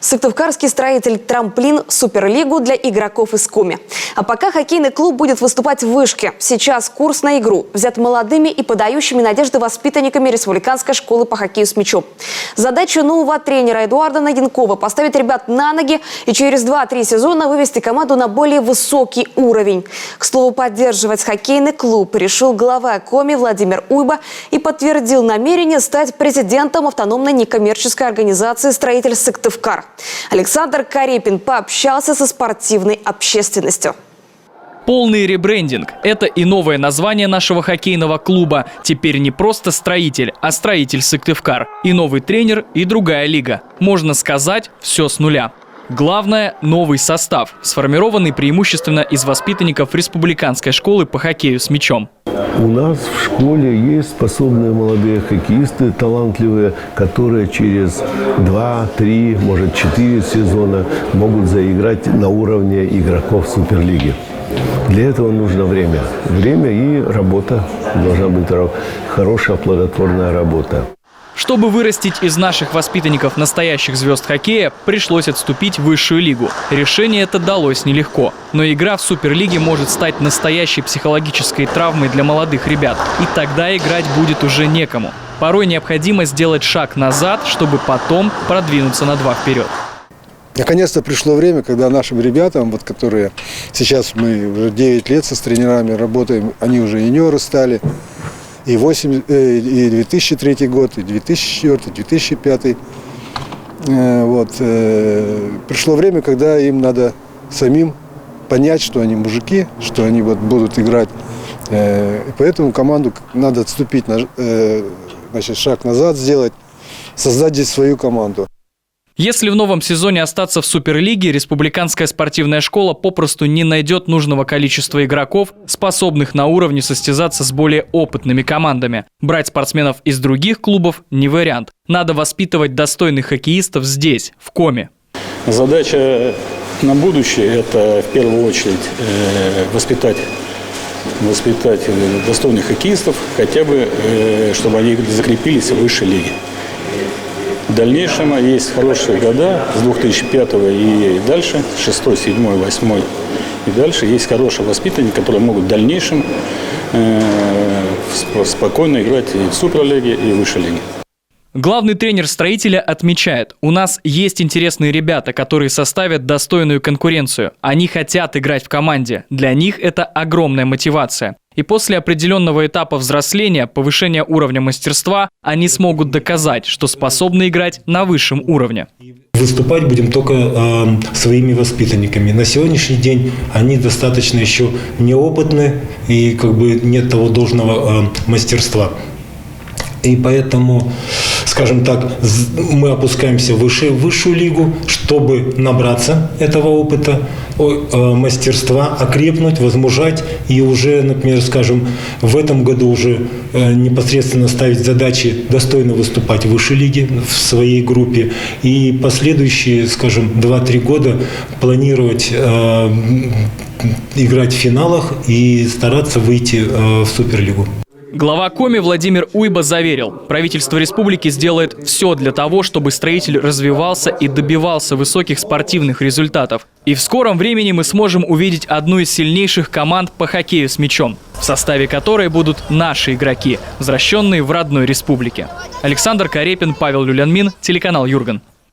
Сыктывкарский строитель «Трамплин» в Суперлигу для игроков из Коми. А пока хоккейный клуб будет выступать в вышке. Сейчас курс на игру взят молодыми и подающими надежды воспитанниками Республиканской школы по хоккею с мячом. Задача нового тренера Эдуарда Нагинкова – поставить ребят на ноги и через 2-3 сезона вывести команду на более высокий уровень. К слову, поддерживать хоккейный клуб решил глава Коми Владимир Уйба и подтвердил намерение стать президентом автономной некоммерческой организации «Строитель Сыктывкар». Александр Карепин пообщался со спортивной общественностью. Полный ребрендинг – это и новое название нашего хоккейного клуба. Теперь не просто «Строитель», а «Строитель Сыктывкар». И новый тренер, и другая лига. Можно сказать, все с нуля. Главное – новый состав, сформированный преимущественно из воспитанников Республиканской школы по хоккею с мячом. У нас в школе есть способные молодые хоккеисты, талантливые, которые через 2-3, может 4 сезона могут заиграть на уровне игроков Суперлиги. Для этого нужно время. Время и работа. Должна быть хорошая, плодотворная работа. Чтобы вырастить из наших воспитанников настоящих звезд хоккея, пришлось отступить в высшую лигу. Решение это далось нелегко. Но игра в Суперлиге может стать настоящей психологической травмой для молодых ребят. И тогда играть будет уже некому. Порой необходимо сделать шаг назад, чтобы потом продвинуться на 2 вперед. Наконец-то пришло время, когда нашим ребятам, которые сейчас мы уже 9 лет с тренерами работаем, они уже юниоры стали. И 2003 год, и 2004, 2005. Пришло время, когда им надо самим понять, что они мужики, что они будут играть. И поэтому команду надо отступить, шаг назад сделать, создать здесь свою команду. Если в новом сезоне остаться в Суперлиге, Республиканская спортивная школа попросту не найдет нужного количества игроков, способных на уровне состязаться с более опытными командами. Брать спортсменов из других клубов не вариант. Надо воспитывать достойных хоккеистов здесь, в Коми. Задача на будущее – это в первую очередь воспитать достойных хоккеистов, хотя бы, чтобы они закрепились в высшей лиге. В дальнейшем есть хорошие года с 2005 и дальше, 6, 7, 8 и дальше. Есть хорошие воспитанники, которые могут в дальнейшем спокойно играть и в Суперлиге, и в высшей лиге. Главный тренер «Строителя» отмечает, у нас есть интересные ребята, которые составят достойную конкуренцию. Они хотят играть в команде. Для них это огромная мотивация. И после определенного этапа взросления, повышения уровня мастерства, они смогут доказать, что способны играть на высшем уровне. Выступать будем только своими воспитанниками. На сегодняшний день они достаточно еще неопытны и нет того должного мастерства. И поэтому, скажем так, мы опускаемся в высшую лигу, чтобы набраться этого опыта, мастерства, окрепнуть, возмужать и уже, например, скажем, в этом году уже непосредственно ставить задачи достойно выступать в высшей лиге в своей группе и последующие, скажем, 2-3 года планировать играть в финалах и стараться выйти в Суперлигу. Глава Коми Владимир Уйба заверил, правительство республики сделает все для того, чтобы «Строитель» развивался и добивался высоких спортивных результатов. И в скором времени мы сможем увидеть одну из сильнейших команд по хоккею с мячом, в составе которой будут наши игроки, возвращенные в родной республике. Александр Карепин, Павел Люлянмин, телеканал «Юрган».